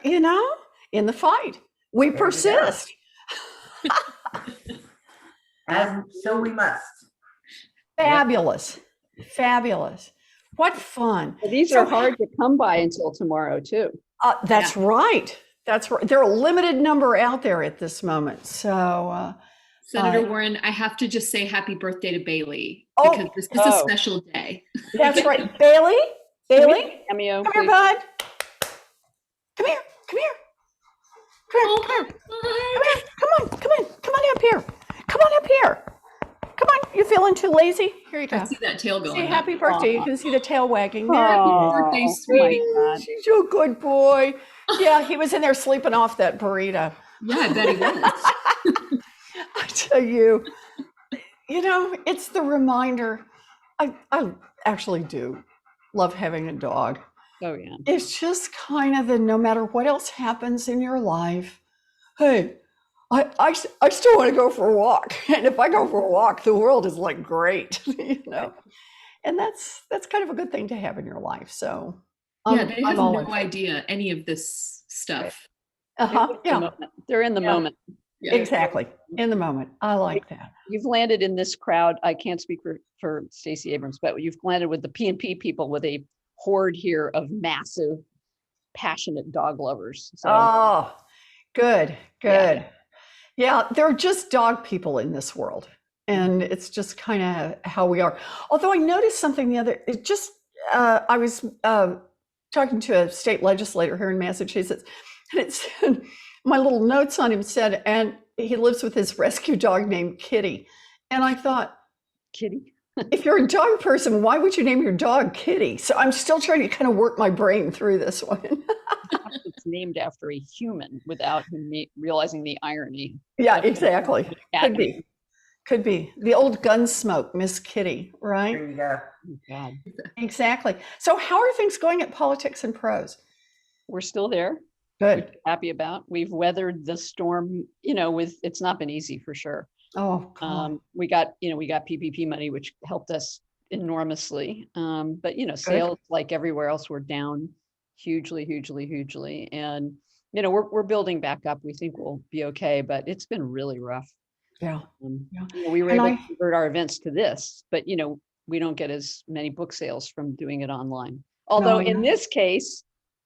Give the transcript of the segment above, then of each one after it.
You know, in the fight, we There you go. persist. As so we must. Fabulous. Fabulous. What fun. Well, these are hard to come by until tomorrow, too. That's right. That's right. There are a limited number out there at this moment. So, Senator Warren, I have to just say happy birthday to Bailey Oh. because this is a special day. that's right. Bailey? Bailey? Cameo, Come here, please. bud. Come here. Come here. Come here. Come here. Come here. Come on. Come on. Come on up here. Come on up here. Come on. You feeling too lazy? Here you go. I see that tail going. Say happy birthday. You can see the tail wagging. Happy birthday, sweetie. She's a good boy. Yeah, he was in there sleeping off that burrito. Yeah, I bet he was. I tell you, it's the reminder. I actually do love having a dog. Oh, yeah. It's just kind of the no matter what else happens in your life, hey, I still want to go for a walk. And if I go for a walk, the world is like great, And that's kind of a good thing to have in your life. So yeah, they have no idea any of this stuff. Yeah. They're in the moment. Yeah. Exactly. In the moment. I like that. You've landed in this crowd. I can't speak for Stacey Abrams, but you've landed with the P&P people with a horde here of massive, passionate dog lovers. So, oh, good. Yeah, there are just dog people in this world. And it's just kind of how we are. Although I noticed something I was talking to a state legislator here in Massachusetts, and it said, my little notes on him said, and he lives with his rescue dog named Kitty. And I thought, Kitty? if you're a dog person, why would you name your dog Kitty? So I'm still trying to kind of work my brain through this one. It's named after a human without realizing the irony. Yeah, exactly. Could be. The old Gunsmoke, Miss Kitty, right? There you go. Oh, God. Exactly. So how are things going at Politics and Prose? We're still there. Good. Happy about. We've weathered the storm, it's not been easy for sure. Oh, God. We got PPP money, which helped us enormously. But sales like everywhere else were down hugely. And we're building back up. We think we'll be okay, but it's been really rough. Yeah. We were able to convert our events to this, but we don't get as many book sales from doing it online. Although in this case,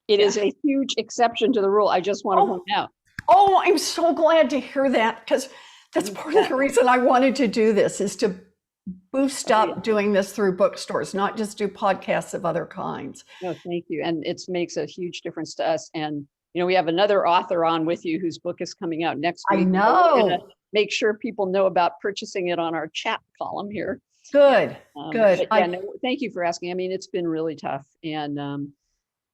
it is a huge exception to the rule. I just want to point out. Oh, I'm so glad to hear that, because that's part of the reason I wanted to do this, is to boost up doing this through bookstores, not just do podcasts of other kinds. No, thank you. And it makes a huge difference to us. And, we have another author on with you whose book is coming out next week. I know. We're gonna make sure people know about purchasing it on our chat column here. Good. Thank you for asking. I mean, it's been really tough. And,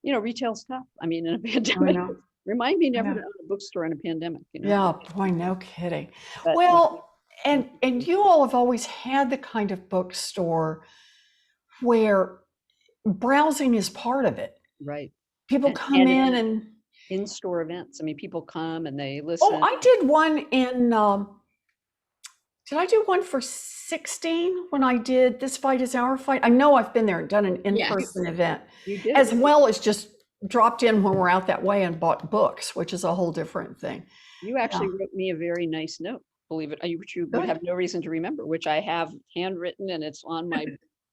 retail's tough. I mean, in a pandemic, remind me never to own a bookstore in a pandemic. Yeah, boy, no kidding. But, well, and you all have always had the kind of bookstore where browsing is part of it. Right. People come in and in-store events. I mean, people come and they listen. Oh, I did one did I do one for 16 when I did This Fight Is Our Fight? I know I've been there and done an in-person event, You did. as well as just dropped in when we're out that way and bought books, which is a whole different thing. You actually wrote me a very nice note, believe it, which you would have no reason to remember, which I have handwritten and it's on my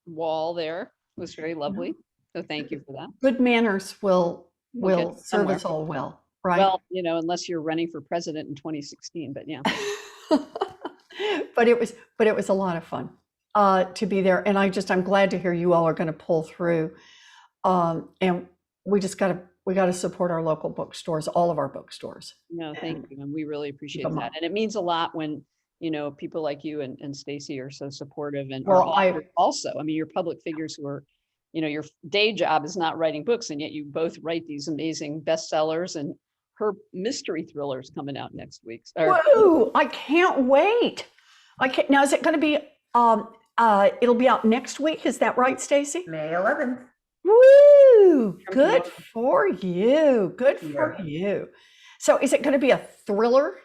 wall there. It was very lovely. So thank you for that. Good manners will serve somewhere. us all well, right? Well, unless you're running for president in 2016, but yeah. but it was a lot of fun to be there, and I'm glad to hear you all are going to pull through. And we got to support our local bookstores, all of our bookstores. No, thank you, and we really appreciate that. And it means a lot when people like you and Stacey are so supportive. And also, I mean, you're public figures who are, your day job is not writing books, and yet you both write these amazing bestsellers, and her mystery thriller is coming out next week. Whoa! I can't wait. Now, is it going to be? It'll be out next week. Is that right, Stacey? May 11th. Woo! Good for you. Good for you. So, is it going to be a thriller?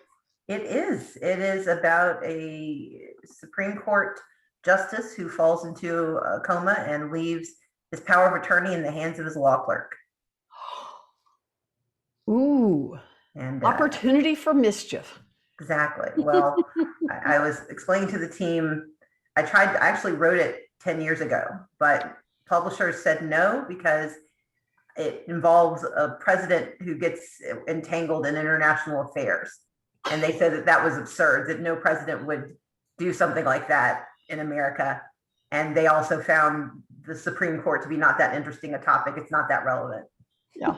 It is. It is about a Supreme Court justice who falls into a coma and leaves his power of attorney in the hands of his law clerk. Ooh, And opportunity for mischief. exactly. Well, I was explaining to the team, I actually wrote it 10 years ago, but publishers said no because it involves a president who gets entangled in international affairs. And they said that was absurd, that no president would do something like that in America. And they also found the Supreme Court to be not that interesting a topic. It's not that relevant. Yeah.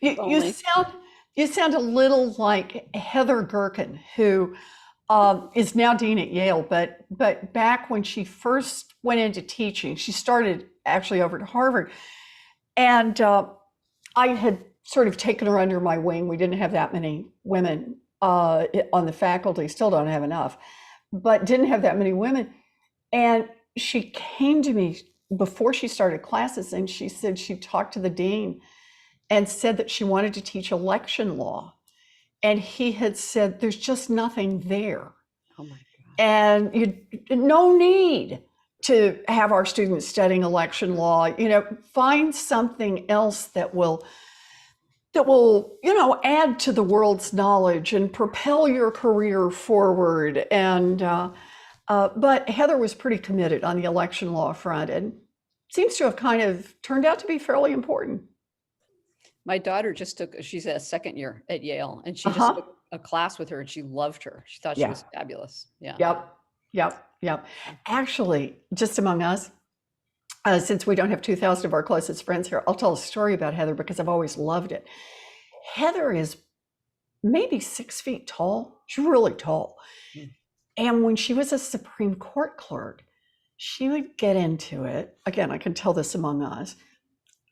you sound a little like Heather Gerken, who is now dean at Yale, but back when she first went into teaching, she started actually over at Harvard. And I had sort of taken her under my wing. We didn't have that many women on the faculty, still don't have enough, but didn't have that many women. And she came to me before she started classes, and she said she talked to the dean and said that she wanted to teach election law. And he had said, there's just nothing there. Oh my God. And no need to have our students studying election law. Find something else that will add to the world's knowledge and propel your career forward. And but Heather was pretty committed on the election law front, and seems to have kind of turned out to be fairly important. My daughter she's a second year at Yale, and she just took a class with her, and she loved her. She thought she was fabulous. Yeah. Yep. Actually, just among us, since we don't have 2,000 of our closest friends here, I'll tell a story about Heather because I've always loved it. Heather is maybe 6 feet tall. She's really tall. And when she was a Supreme Court clerk, she would get into it, again, I can tell this among us,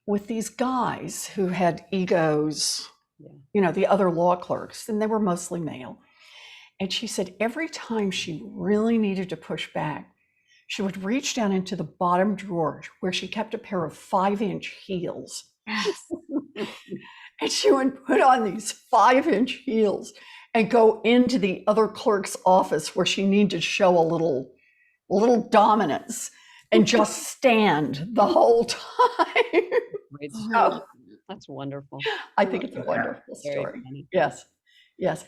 with these guys who had egos, the other law clerks, and they were mostly male. And she said every time she really needed to push back, she would reach down into the bottom drawer where she kept a pair of 5-inch heels. And she would put on these 5-inch heels and go into the other clerk's office where she needed to show a little dominance and just stand the whole time. That's wonderful. I think it's a wonderful story. Yes.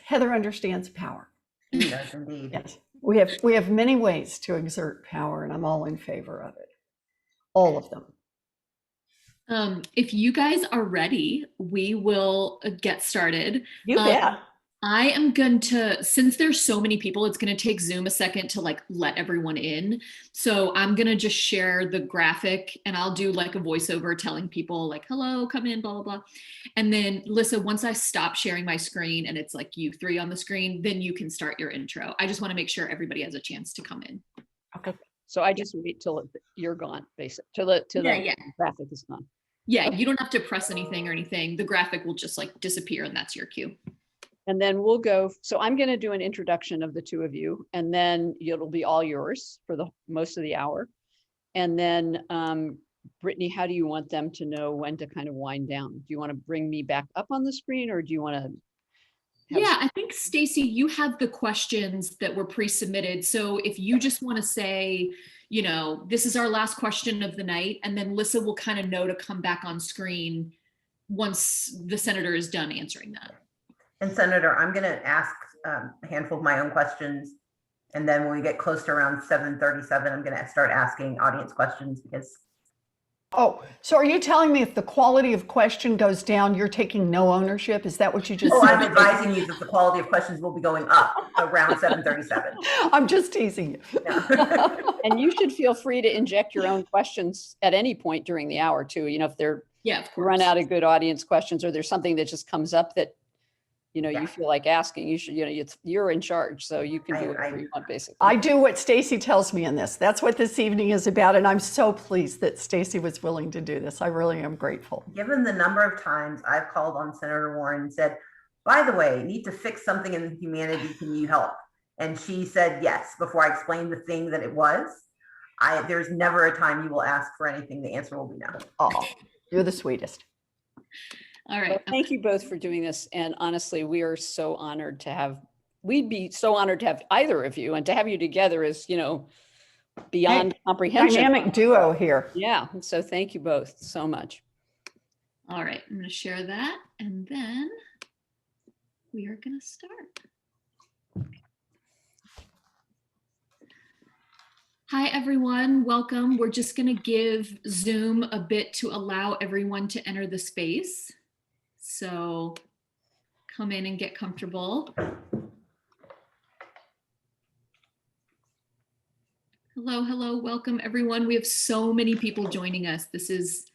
Heather understands power. She does indeed. Yes. We have many ways to exert power, and I'm all in favor of it. All of them. If you guys are ready, we will get started. You bet. I am going to, since there's so many people, it's going to take Zoom a second to let everyone in. So I'm going to just share the graphic, and I'll do a voiceover telling people hello, come in, blah, blah, blah. And then Lissa, once I stop sharing my screen and it's you three on the screen, then you can start your intro. I just want to make sure everybody has a chance to come in. Okay. So I just wait till you're gone, basically, till the graphic is gone. Yeah, you don't have to press anything or anything. The graphic will just disappear, and that's your cue. And then we'll go. So I'm going to do an introduction of the two of you, and then it'll be all yours for the most of the hour. And then, Brittany, how do you want them to know when to kind of wind down? Do you want to bring me back up on the screen, or do you want to? Yeah, I think, Stacey, you have the questions that were pre-submitted. So if you just want to say, this is our last question of the night, and then Lissa will kind of know to come back on screen once the senator is done answering that. And Senator, I'm going to ask a handful of my own questions. And then when we get close to around 7:37, I'm going to start asking audience questions because. Oh, so are you telling me if the quality of question goes down, you're taking no ownership? Is that what you just said? I'm advising you that the quality of questions will be going up around 7:37. I'm just teasing you. Yeah. And you should feel free to inject your own questions at any point during the hour too. If they're run out of good audience questions, or there's something that just comes up that you feel like asking, you should, you're in charge, so you can do whatever you want, basically. I do what Stacey tells me in this. That's what this evening is about, and I'm so pleased that Stacey was willing to do this. I really am grateful. Given the number of times I've called on Senator Warren and said, by the way, need to fix something in humanity, can you help? And she said yes, before I explained the thing that it was. There's never a time you will ask for anything, the answer will be no. Oh, you're the sweetest. All right. Well, thank you both for doing this. And honestly, we'd be so honored to have either of you, and to have you together is, beyond comprehension. Dynamic duo here. Yeah. So thank you both so much. All right, I'm going to share that and then we are going to start. Hi, everyone. Welcome. We're just going to give Zoom a bit to allow everyone to enter the space. So come in and get comfortable. Hello, hello. Welcome, everyone. We have so many people joining us. This is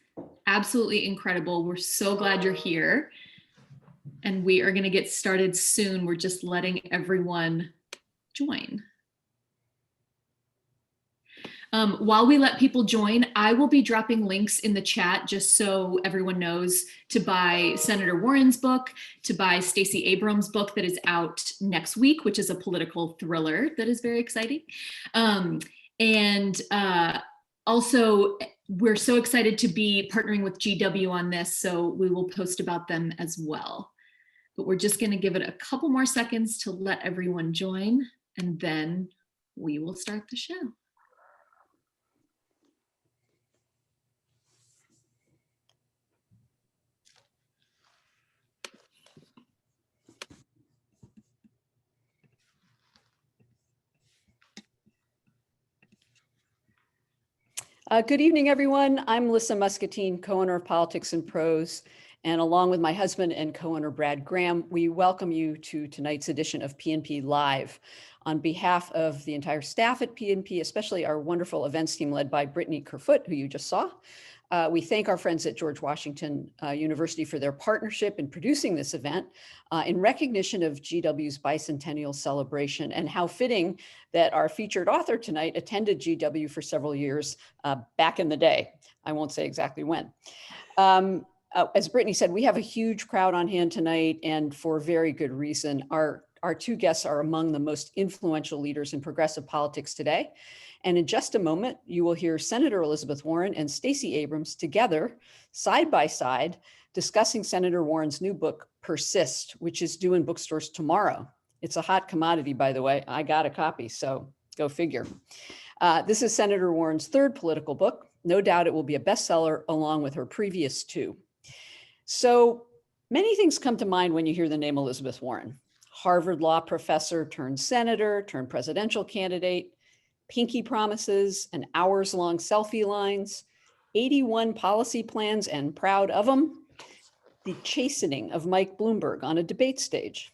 absolutely incredible. We're so glad you're here. And we are going to get started soon. We're just letting everyone join. While we let people join, I will be dropping links in the chat just so everyone knows to buy Senator Warren's book, to buy Stacey Abrams' book that is out next week, which is a political thriller that is very exciting. Also, we're so excited to be partnering with GW on this, so we will post about them as well. But we're just going to give it a couple more seconds to let everyone join, and then we will start the show. Good evening, everyone. I'm Melissa Muscatine, co-owner of Politics and Prose, and along with my husband and co-owner Brad Graham, we welcome you to tonight's edition of PNP Live. On behalf of the entire staff at PNP, especially our wonderful events team led by Brittany Kerfoot, who you just saw, we thank our friends at George Washington University for their partnership in producing this event in recognition of GW's bicentennial celebration, and how fitting that our featured author tonight attended GW for several years back in the day. I won't say exactly when. As Brittany said, we have a huge crowd on hand tonight, and for very good reason. Our two guests are among the most influential leaders in progressive politics today. And in just a moment, you will hear Senator Elizabeth Warren and Stacey Abrams together, side by side, discussing Senator Warren's new book, Persist, which is due in bookstores tomorrow. It's a hot commodity, by the way. I got a copy, so go figure. This is Senator Warren's third political book. No doubt it will be a bestseller along with her previous two. So many things come to mind when you hear the name Elizabeth Warren. Harvard law professor turned senator, turned presidential candidate, pinky promises and hours-long selfie lines, 81 policy plans and proud of them, the chastening of Mike Bloomberg on a debate stage,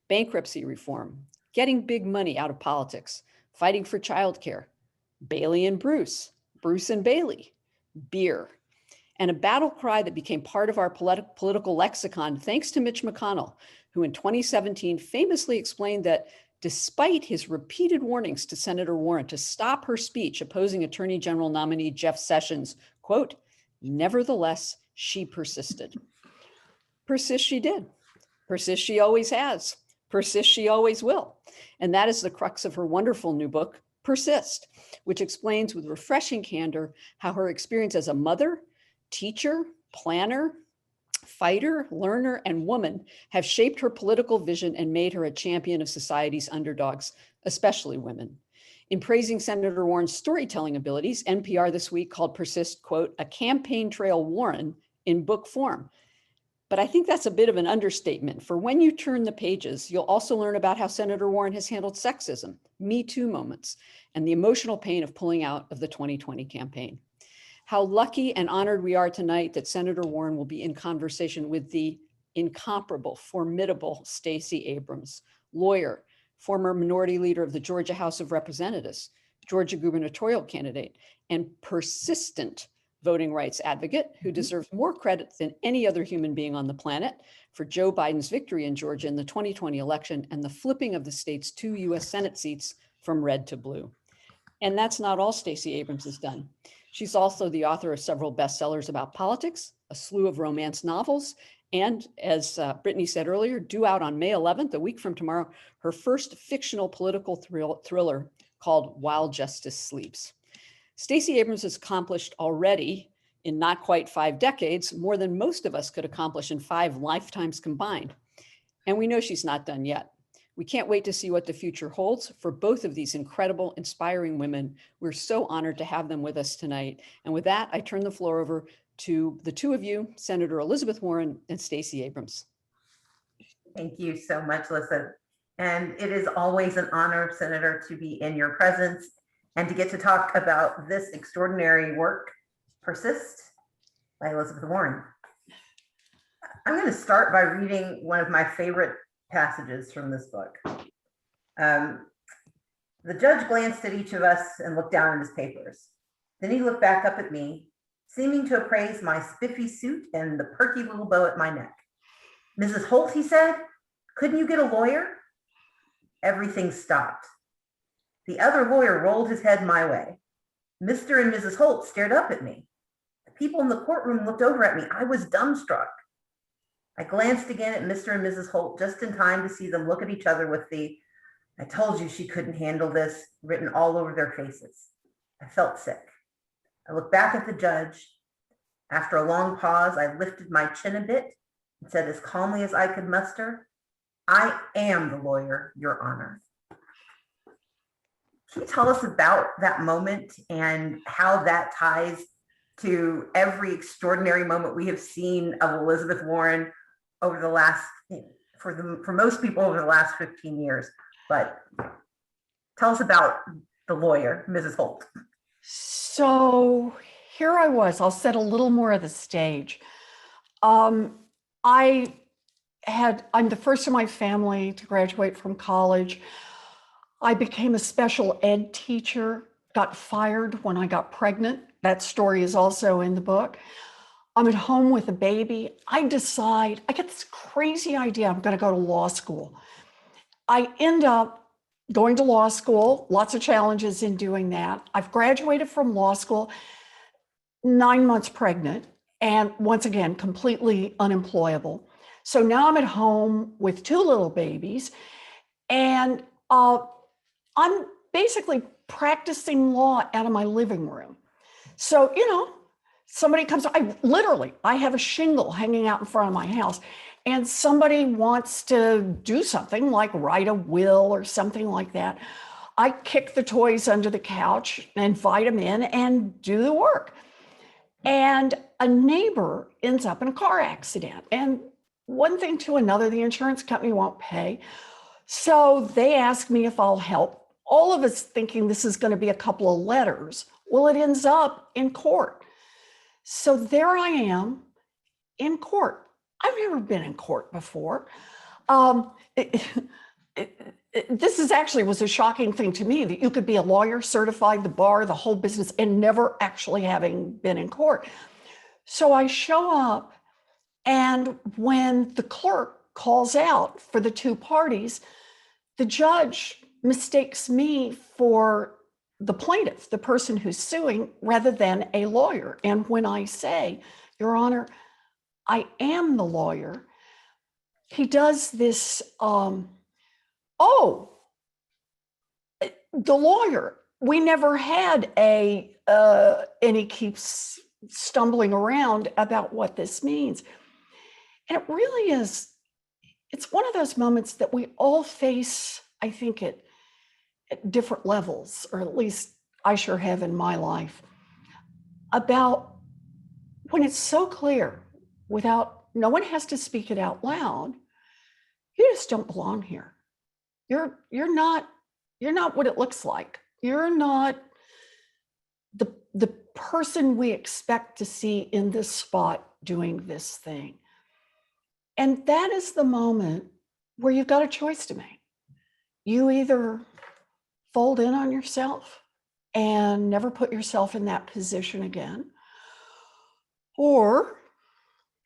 bankruptcy reform, getting big money out of politics, fighting for childcare, Bailey and Bruce, Bruce and Bailey, beer, and a battle cry that became part of our political lexicon thanks to Mitch McConnell, who in 2017 famously explained that despite his repeated warnings to Senator Warren to stop her speech opposing Attorney General nominee Jeff Sessions, quote, nevertheless, she persisted. Persist she did. Persist she always has. Persist she always will. And that is the crux of her wonderful new book, Persist, which explains with refreshing candor how her experience as a mother, teacher, planner, fighter, learner, and woman have shaped her political vision and made her a champion of society's underdogs, especially women. In praising Senator Warren's storytelling abilities, NPR this week called Persist, quote, a campaign trail Warren in book form. But I think that's a bit of an understatement, for when you turn the pages, you'll also learn about how Senator Warren has handled sexism, Me Too moments, and the emotional pain of pulling out of the 2020 campaign. How lucky and honored we are tonight that Senator Warren will be in conversation with the incomparable, formidable Stacey Abrams, lawyer, former minority leader of the Georgia House of Representatives, Georgia gubernatorial candidate, and persistent voting rights advocate who deserves more credit than any other human being on the planet for Joe Biden's victory in Georgia in the 2020 election and the flipping of the state's 2 US Senate seats from red to blue. And that's not all Stacey Abrams has done. She's also the author of several bestsellers about politics, a slew of romance novels, and as Brittany said earlier, due out on May 11th, a week from tomorrow, her first fictional political thriller called While Justice Sleeps. Stacey Abrams has accomplished already, in not quite 5 decades, more than most of us could accomplish in 5 lifetimes combined. And we know she's not done yet. We can't wait to see what the future holds for both of these incredible, inspiring women. We're so honored to have them with us tonight. And with that, I turn the floor over to the two of you, Senator Elizabeth Warren and Stacey Abrams. Thank you so much, Lisa. And it is always an honor, Senator, to be in your presence and to get to talk about this extraordinary work, Persist, by Elizabeth Warren. I'm going to start by reading one of my favorite passages from this book. The judge glanced at each of us and looked down at his papers. Then he looked back up at me, seeming to appraise my spiffy suit and the perky little bow at my neck. Mrs. Holt, he said, couldn't you get a lawyer? Everything stopped. The other lawyer rolled his head my way. Mr. and Mrs. Holt stared up at me. The people in the courtroom looked over at me. I was dumbstruck. I glanced again at Mr. and Mrs. Holt just in time to see them look at each other with the "I told you she couldn't handle this" written all over their faces. I felt sick. I looked back at the judge. After a long pause, I lifted my chin a bit and said as calmly as I could muster, "I am the lawyer, Your Honor." Can you tell us about that moment and how that ties to every extraordinary moment we have seen of Elizabeth Warren over the last, for most people over the last 15 years? But tell us about the lawyer, Mrs. Holt. So here I was. I'll set a little more of the stage. I'm the first in my family to graduate from college. I became a special ed teacher, got fired when I got pregnant. That story is also in the book. I'm at home with a baby. I get this crazy idea, I'm going to go to law school. I end up going to law school, lots of challenges in doing that. I've graduated from law school, 9 months pregnant, and once again, completely unemployable. So now I'm at home with 2 little babies, and I'm basically practicing law out of my living room. So, somebody comes, I have a shingle hanging out in front of my house, and somebody wants to do something like write a will or something like that. I kick the toys under the couch and invite them in and do the work. And a neighbor ends up in a car accident. And one thing to another, the insurance company won't pay. So they ask me if I'll help. All of us thinking this is going to be a couple of letters. Well, it ends up in court. So there I am in court. I've never been in court before. This was a shocking thing to me, that you could be a lawyer, certified, the bar, the whole business, and never actually having been in court. So I show up, and when the clerk calls out for the 2 parties, the judge mistakes me for the plaintiff, the person who's suing, rather than a lawyer. And when I say, Your Honor, I am the lawyer, he does this, the lawyer, we never had and he keeps stumbling around about what this means. And it really is, it's one of those moments that we all face, I think, at different levels, or at least I sure have in my life, about when it's so clear, no one has to speak it out loud, you just don't belong here. You're not what it looks like. You're not the person we expect to see in this spot doing this thing. And that is the moment where you've got a choice to make. You either fold in on yourself and never put yourself in that position again, or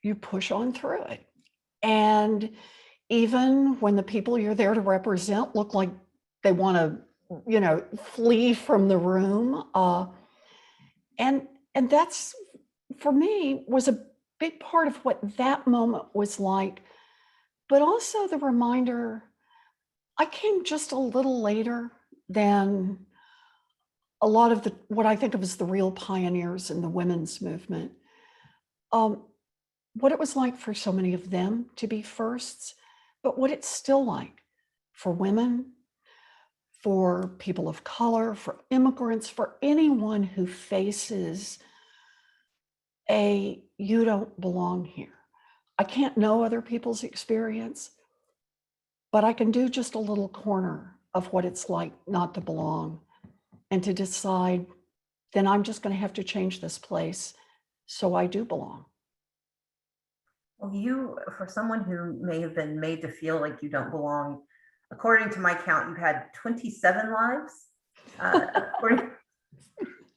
you push on through it. And even when the people you're there to represent look like they want to, flee from the room, and that's, for me, was a big part of what that moment was like. But also the reminder, I came just a little later than a lot of what I think of as the real pioneers in the women's movement. What it was like for so many of them to be firsts, but what it's still like for women, for people of color, for immigrants, for anyone who faces a you don't belong here. I can't know other people's experience, but I can do just a little corner of what it's like not to belong, and to decide, then I'm just going to have to change this place so I do belong. Well, you, for someone who may have been made to feel like you don't belong, according to my count, you've had 27 lives.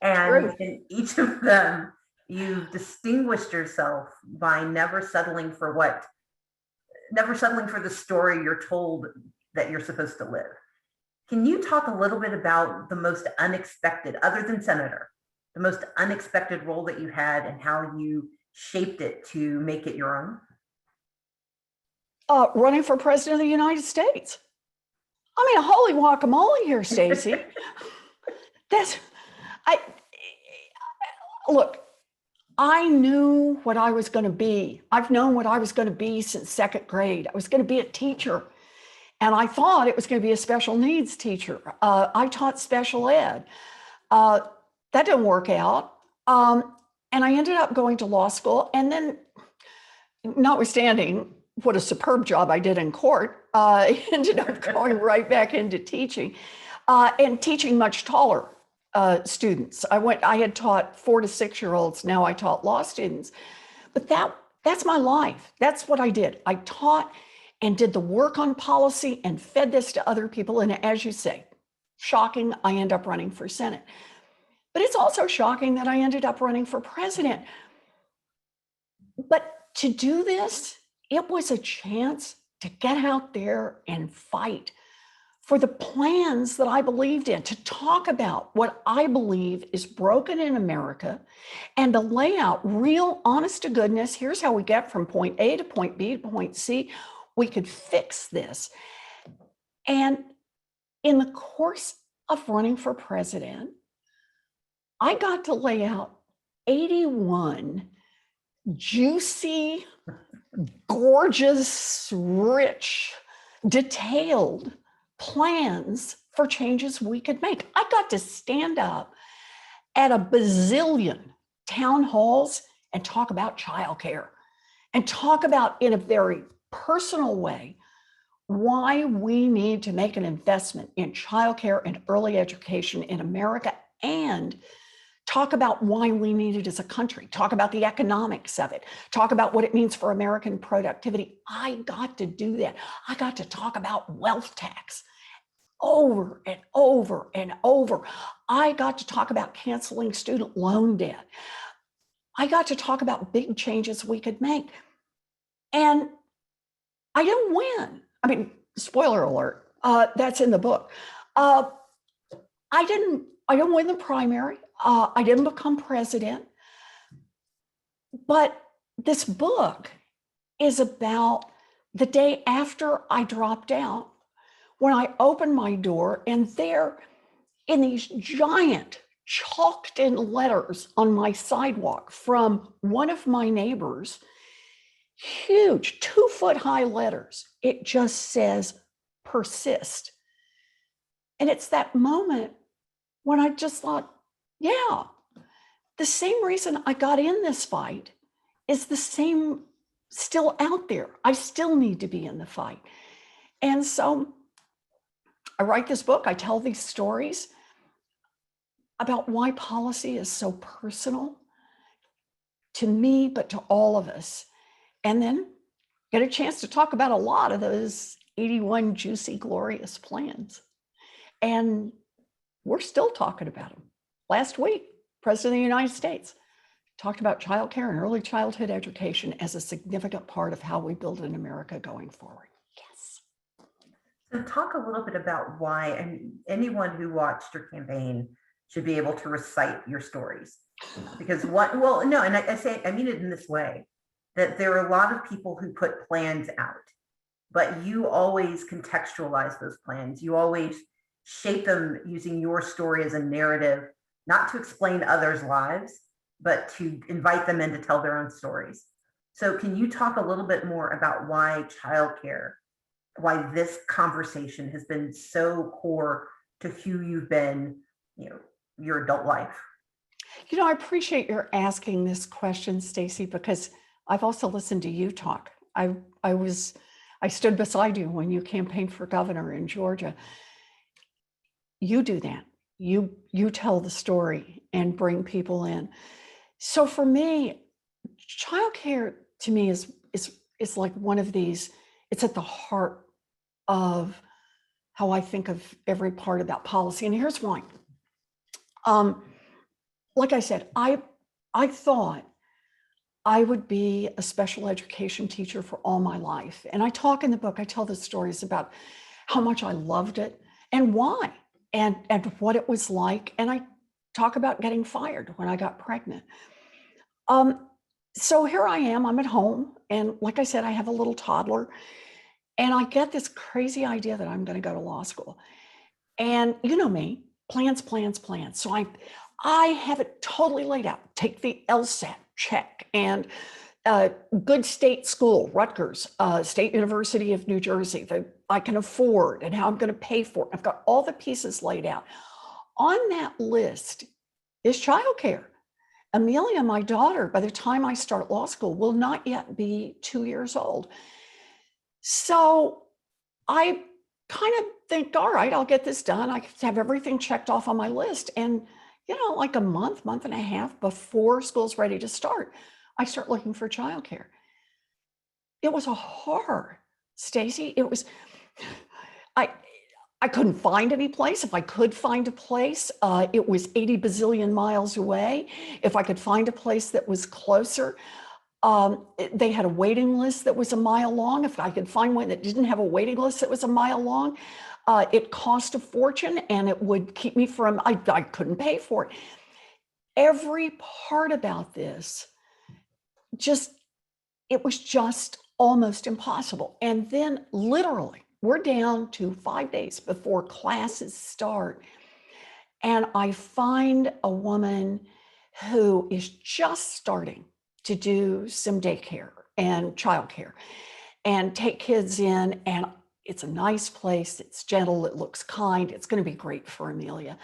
And in each of them, you've distinguished yourself by never settling for the story you're told that you're supposed to live. Can you talk a little bit about the most unexpected, other than senator, the most unexpected role that you had and how you shaped it to make it your own? Running for president of the United States. I mean, holy guacamole here, Stacey. Look, I knew what I was going to be. I've known what I was going to be since second grade. I was going to be a teacher. And I thought it was going to be a special needs teacher. I taught special ed. That didn't work out. And I ended up going to law school. And then, notwithstanding what a superb job I did in court, I ended up going right back into teaching, and teaching much taller students. I had taught 4 to 6 year olds. Now I taught law students. But that's my life. That's what I did. I taught and did the work on policy and fed this to other people. And as you say, shocking, I end up running for Senate. But it's also shocking that I ended up running for president. But to do this, it was a chance to get out there and fight for the plans that I believed in, to talk about what I believe is broken in America, and to lay out real, honest to goodness, here's how we get from point A to point B to point C. We could fix this. And in the course of running for president, I got to lay out 81 juicy, gorgeous, rich, detailed plans for changes we could make. I got to stand up at a bazillion town halls and talk about childcare, and talk about, in a very personal way, why we need to make an investment in childcare and early education in America, and talk about why we need it as a country, talk about the economics of it, talk about what it means for American productivity. I got to do that. I got to talk about wealth tax over and over and over. I got to talk about canceling student loan debt. I got to talk about big changes we could make. And I didn't win. I mean, spoiler alert, that's in the book. I didn't win the primary. I didn't become president. But this book is about the day after I dropped out, when I opened my door, and there, in these giant chalked in letters on my sidewalk from one of my neighbors, huge 2-foot-high letters, it just says persist. And it's that moment when I just thought, yeah, the same reason I got in this fight is the same still out there. I still need to be in the fight. And so I write this book. I tell these stories about why policy is so personal to me, but to all of us. And then get a chance to talk about a lot of those 81 juicy, glorious plans. And we're still talking about them. Last week, President of the United States talked about childcare and early childhood education as a significant part of how we build an America going forward. Yes. So talk a little bit about why, and anyone who watched your campaign should be able to recite your stories. Because I mean it in this way, that there are a lot of people who put plans out, but you always contextualize those plans. You always shape them using your story as a narrative, not to explain others' lives, but to invite them in to tell their own stories. So can you talk a little bit more about why childcare, why this conversation has been so core to who you've been, your adult life? I appreciate your asking this question, Stacey, because I've also listened to you talk. I stood beside you when you campaigned for governor in Georgia. You do that. You tell the story and bring people in. So for me, childcare to me is like one of these. It's at the heart of how I think of every part about policy, and here's why. Like I said, I thought I would be a special education teacher for all my life. And I talk in the book, I tell the stories about how much I loved it and why and what it was like. And I talk about getting fired when I got pregnant. So here I am, I'm at home. And like I said, I have a little toddler. And I get this crazy idea that I'm going to go to law school. And you know me, plans. So I have it totally laid out. Take the LSAT, check. And good state school, Rutgers, State University of New Jersey, that I can afford and how I'm going to pay for it. I've got all the pieces laid out. On that list is childcare. Amelia, my daughter, by the time I start law school, will not yet be 2 years old. So I kind of think, all right, I'll get this done. I have everything checked off on my list. And, like a month and a half before school's ready to start, I start looking for childcare. It was a horror, Stacey. It was, I couldn't find any place. If I could find a place, it was 80 bazillion miles away. If I could find a place that was closer, they had a waiting list that was a mile long. If I could find one that didn't have a waiting list that was a mile long, it cost a fortune and it would keep me from, I couldn't pay for it. Every part about this, it was just almost impossible. And then literally, we're down to 5 days before classes start. And I find a woman who is just starting to do some daycare and childcare and take kids in. And it's a nice place. It's gentle. It looks kind. It's going to be great for Amelia.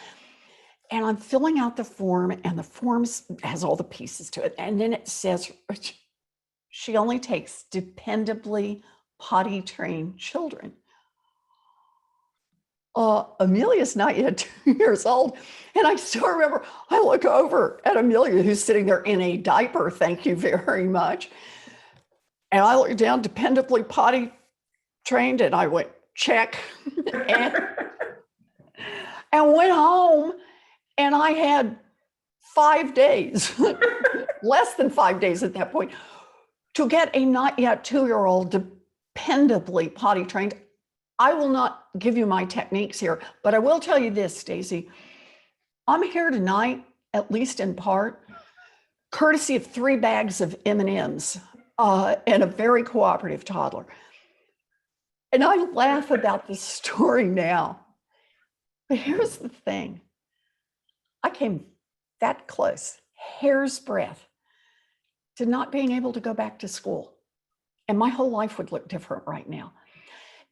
And I'm filling out the form, and the form has all the pieces to it. And then it says she only takes dependably potty trained children. Amelia's not yet 2 years old. And I still remember, I look over at Amelia, who's sitting there in a diaper, thank you very much. And I look down, dependably potty trained, and I went, check. and went home, and I had 5 days, less than 5 days at that point, to get a not yet 2-year-old dependably potty trained. I will not give you my techniques here, but I will tell you this, Stacey. I'm here tonight, at least in part, courtesy of 3 bags of M&Ms and a very cooperative toddler. And I laugh about this story now. But here's the thing. I came that close, hair's breadth, to not being able to go back to school. And my whole life would look different right now.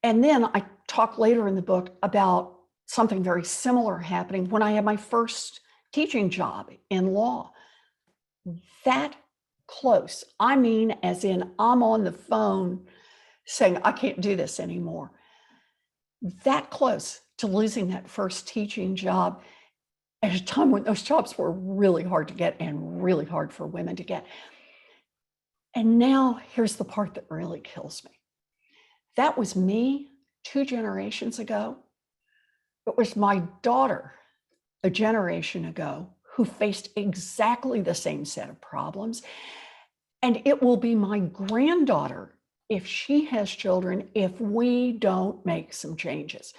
And then I talk later in the book about something very similar happening when I had my first teaching job in law. That close. I mean, as in I'm on the phone saying, I can't do this anymore. That close to losing that first teaching job at a time when those jobs were really hard to get and really hard for women to get. And now here's the part that really kills me. That was me 2 generations ago. It was my daughter a generation ago who faced exactly the same set of problems. And it will be my granddaughter, if she has children, if we don't make some changes.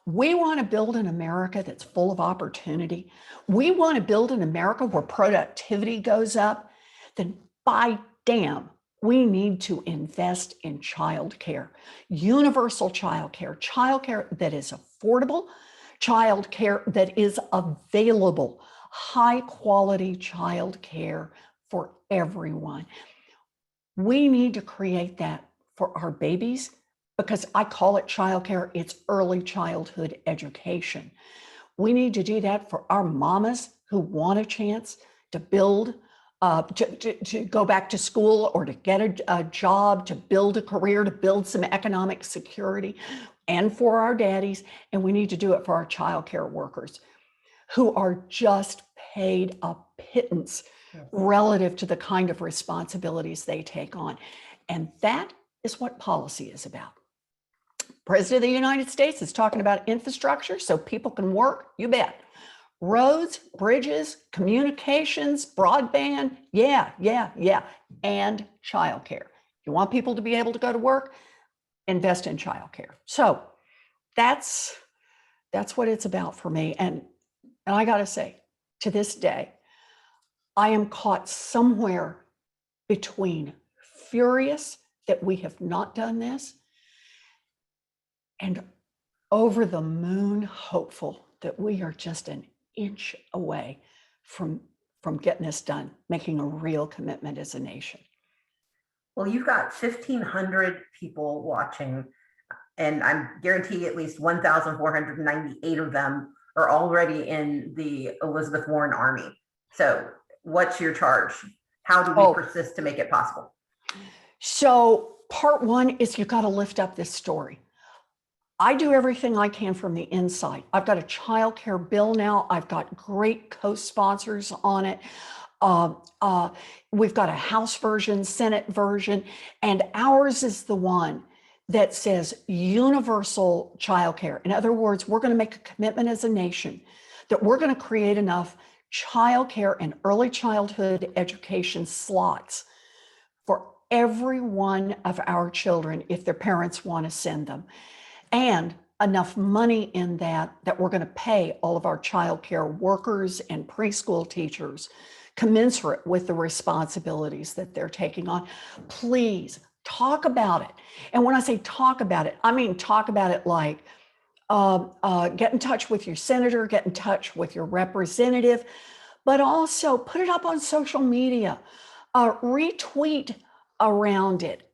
We want to build an America that's full of opportunity. We want to build an America where productivity goes up. Then by damn, we need to invest in childcare, universal childcare that is affordable, childcare that is available, high quality childcare for everyone. We need to create that for our babies, because I call it childcare, it's early childhood education. We need to do that for our mamas who want a chance to build, to go back to school or to get a job, to build a career, to build some economic security, and for our daddies. And we need to do it for our childcare workers who are just paid a pittance relative to the kind of responsibilities they take on. And that is what policy is about. President of the United States is talking about infrastructure so people can work, you bet. Roads, bridges, communications, broadband, yeah. And childcare. You want people to be able to go to work, invest in childcare. So that's what it's about for me. And I gotta say, to this day, I am caught somewhere between furious that we have not done this and over the moon hopeful that we are just an inch away from getting this done, making a real commitment as a nation. Well, you've got 1,500 people watching, and I'm guaranteeing at least 1,498 of them are already in the Elizabeth Warren Army. So what's your charge? How do we persist to make it possible? So part one is you got to lift up this story. I do everything I can from the inside. I've got a child care bill now. I've got great co-sponsors on it. We've got a House version, Senate version, and ours is the one that says universal child care. In other words, we're going to make a commitment as a nation that we're going to create enough child care and early childhood education slots for every one of our children if their parents want to send them. And enough money in that we're going to pay all of our child care workers and preschool teachers commensurate with the responsibilities that they're taking on. Please talk about it. And when I say talk about it, I mean talk about it like get in touch with your senator, get in touch with your representative, but also put it up on social media, retweet around it,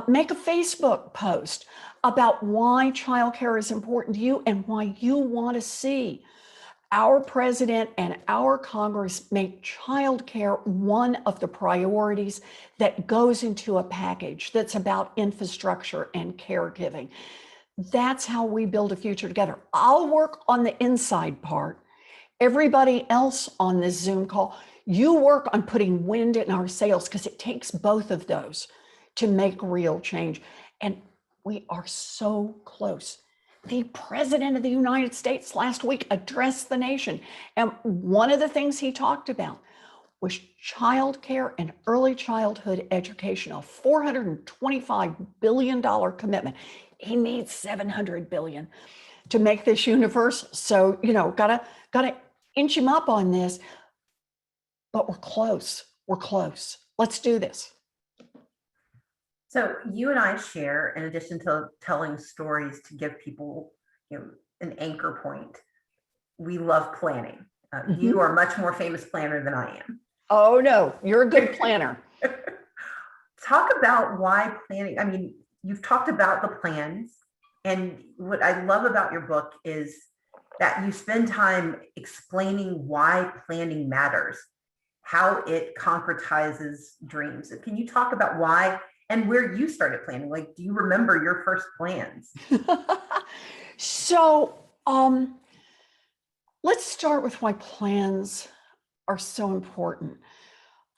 make a Facebook post about why childcare is important to you and why you want to see our president and our Congress make childcare one of the priorities that goes into a package that's about infrastructure and caregiving. That's how we build a future together. I'll work on the inside part. Everybody else on this Zoom call, you work on putting wind in our sails because it takes both of those to make real change. And we are so close. The President of the United States last week addressed the nation. And one of the things he talked about was childcare and early childhood education, a $425 billion commitment. He needs $700 billion to make this universal. So, gotta inch him up on this, but we're close. We're close. Let's do this. So you and I share, in addition to telling stories to give people, an anchor point, we love planning. You are a much more famous planner than I am. Oh no, you're a good planner. Talk about why planning. I mean, you've talked about the plans, and what I love about your book is that you spend time explaining why planning matters, how it concretizes dreams. Can you talk about why and where you started planning? Like, do you remember your first plans? So let's start with why plans are so important.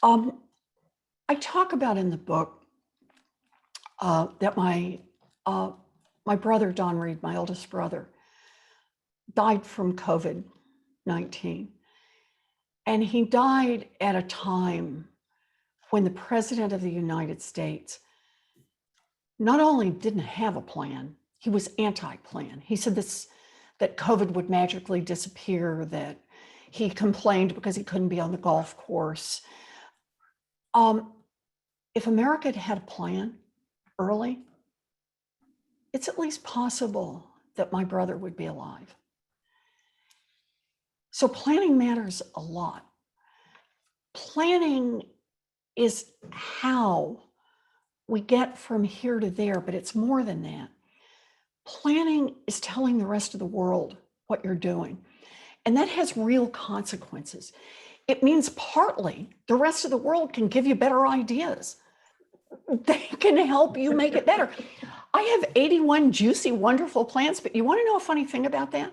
I talk about in the book that my brother, Don Reed, my oldest brother, died from COVID-19. And he died at a time when the President of the United States not only didn't have a plan, he was anti-plan. He said that COVID would magically disappear, that he complained because he couldn't be on the golf course. If America had had a plan early, it's at least possible that my brother would be alive. So planning matters a lot. Planning is how we get from here to there, but it's more than that. Planning is telling the rest of the world what you're doing. And that has real consequences. it means partly the rest of the world can give you better ideas. They can help you make it better. I have 81 juicy, wonderful plants, but you want to know a funny thing about that?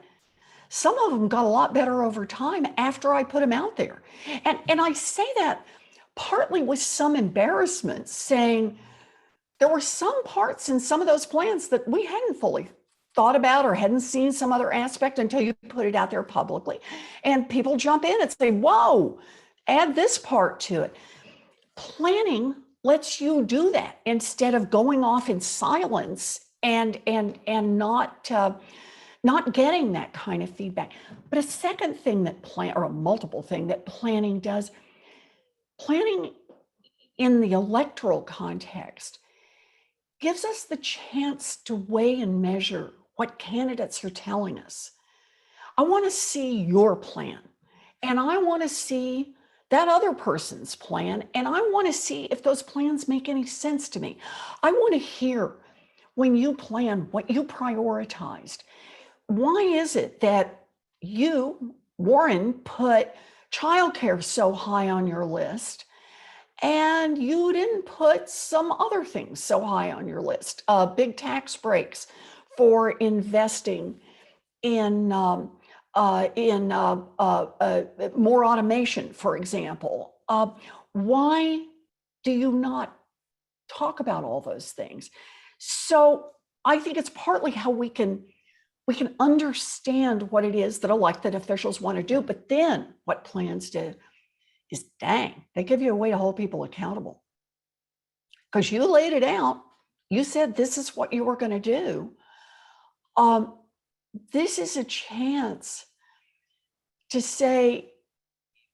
Some of them got a lot better over time after I put them out there. And I say that partly with some embarrassment, saying there were some parts in some of those plans that we hadn't fully thought about or hadn't seen some other aspect until you put it out there publicly. And people jump in and say, whoa, add this part to it. Planning lets you do that instead of going off in silence and not getting that kind of feedback. But a second thing that or a multiple thing that planning does, planning in the electoral context gives us the chance to weigh and measure what candidates are telling us. I want to see your plan, and I want to see that other person's plan, and I want to see if those plans make any sense to me. I want to hear when you plan what you prioritized. Why is it that you, Warren, put childcare so high on your list and you didn't put some other things so high on your list? Big tax breaks for investing in more automation, for example. Why do you not talk about all those things? So I think it's partly how we can understand what it is that elected officials want to do, but then what plans do is, dang, they give you a way to hold people accountable. Because you laid it out, you said this is what you were going to do. This is a chance to say,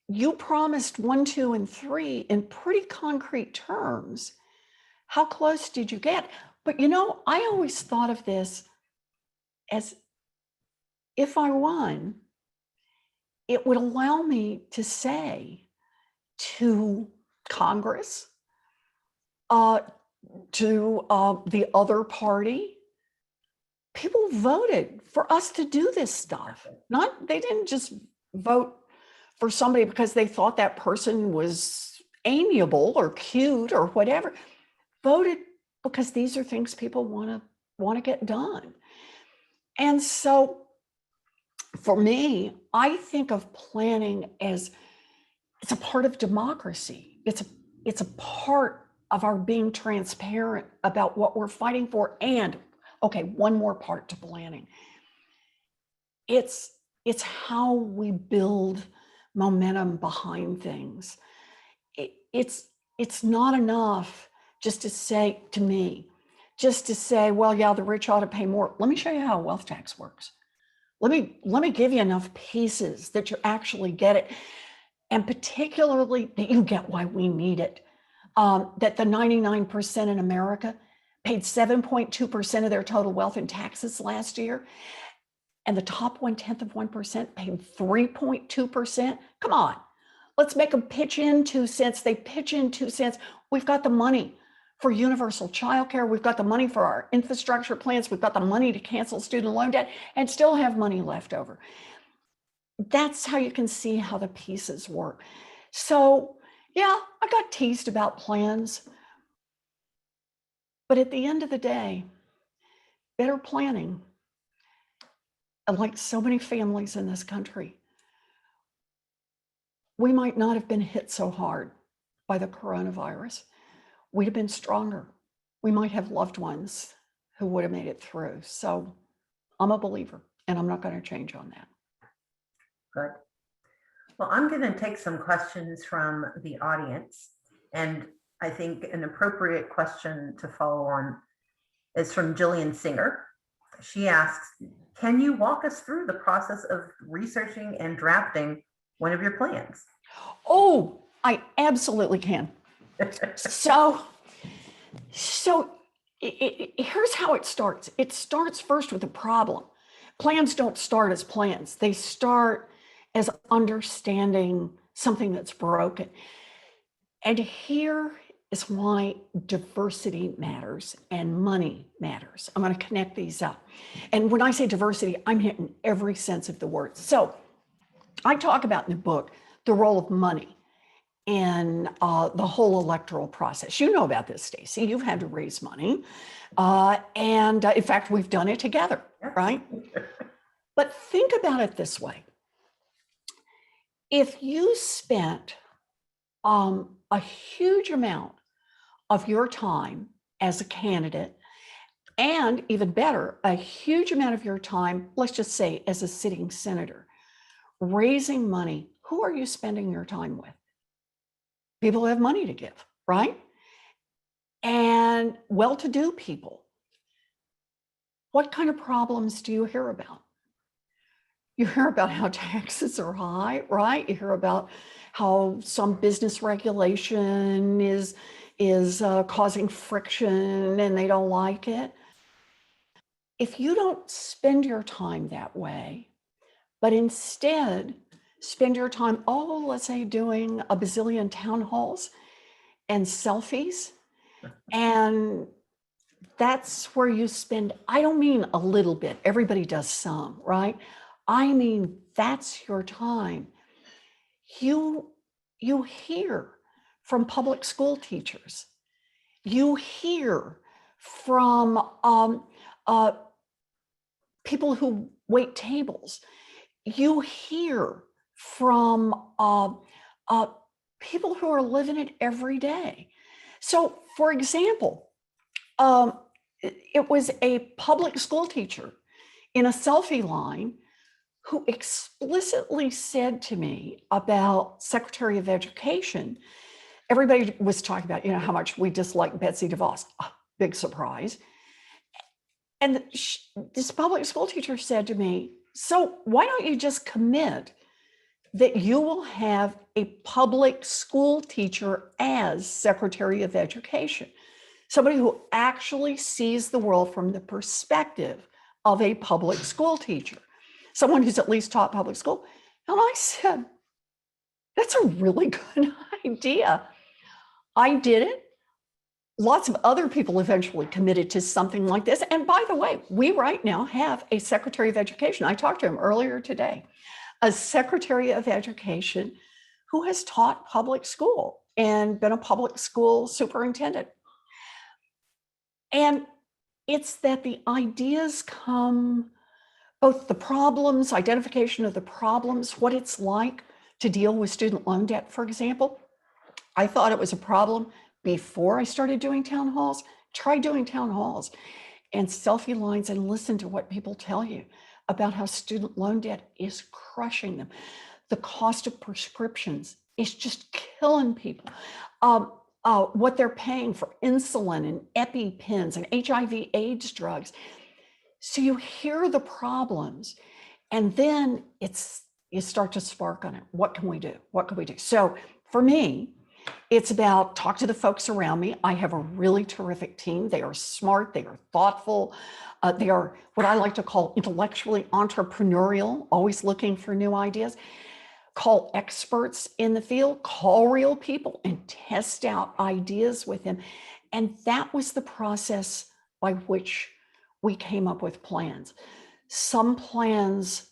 you promised 1, 2, and 3 in pretty concrete terms. How close did you get? But I always thought of this as, if I won, it would allow me to say to Congress, to the other party, people voted for us to do this stuff. They didn't just vote for somebody because they thought that person was amiable or cute or whatever. Voted because these are things people want to get done. And so for me, I think of planning as it's a part of democracy. It's a part of our being transparent about what we're fighting for. And okay, one more part to planning. It's how we build momentum behind things. It's not enough just to say, to me, well, yeah, the rich ought to pay more. Let me show you how a wealth tax works. Let me give you enough pieces that you actually get it. And particularly that you get why we need it. That the 99% in America paid 7.2% of their total wealth in taxes last year. And the top 1/10% paid 3.2%. Come on, let's make them pitch in 2 cents. They pitch in 2 cents. We've got the money for universal childcare. We've got the money for our infrastructure plans. We've got the money to cancel student loan debt and still have money left over. That's how you can see how the pieces work. So yeah, I got teased about plans. But at the end of the day, better planning, and like so many families in this country, we might not have been hit so hard by the coronavirus. We'd have been stronger. We might have loved ones who would have made it through. So I'm a believer, and I'm not going to change on that. Good. Well, I'm going to take some questions from the audience. And I think an appropriate question to follow on is from Jillian Singer. She asks, can you walk us through the process of researching and drafting one of your plans? Oh, I absolutely can. So here's how it starts. It starts first with a problem. Plans don't start as plans. They start as understanding something that's broken. And here is why diversity matters and money matters. I'm going to connect these up. And when I say diversity, I'm hitting every sense of the word. So I talk about in the book the role of money in the whole electoral process. You know about this, Stacey. You've had to raise money. And in fact, we've done it together, right? But think about it this way. If you spent a huge amount of your time as a candidate, and even better, a huge amount of your time, let's just say as a sitting senator, raising money, who are you spending your time with? People who have money to give, right? And well-to-do people. What kind of problems do you hear about? You hear about how taxes are high, right? You hear about how some business regulation is causing friction and they don't like it. If you don't spend your time that way, but instead spend your time, let's say doing a bazillion town halls and selfies, and that's where you spend, I don't mean a little bit, everybody does some, right? I mean, that's your time. You hear from public school teachers. You hear from people who wait tables. You hear from people who are living it every day. So, for example, it was a public school teacher in a selfie line who explicitly said to me about Secretary of Education. Everybody was talking about, how much we dislike Betsy DeVos. Big surprise. And this public school teacher said to me, so why don't you just commit that you will have a public school teacher as Secretary of Education, somebody who actually sees the world from the perspective of a public school teacher, someone who's at least taught public school. And I said, that's a really good idea. I did it. Lots of other people eventually committed to something like this. And by the way, we right now have a Secretary of Education. I talked to him earlier today, a Secretary of Education who has taught public school and been a public school superintendent. And it's that the ideas come, both the problems, identification of the problems, what it's like to deal with student loan debt, for example. I thought it was a problem before I started doing town halls. Try doing town halls and selfie lines and listen to what people tell you about how student loan debt is crushing them. The cost of prescriptions is just killing people. What they're paying for insulin and EpiPens and HIV/AIDS drugs. So you hear the problems, and then you start to spark on it. What can we do? What can we do? So for me, it's about talk to the folks around me. I have a really terrific team. They are smart. They are thoughtful. They are what I like to call intellectually entrepreneurial, always looking for new ideas. Call experts in the field, call real people and test out ideas with them. And that was the process by which we came up with plans. Some plans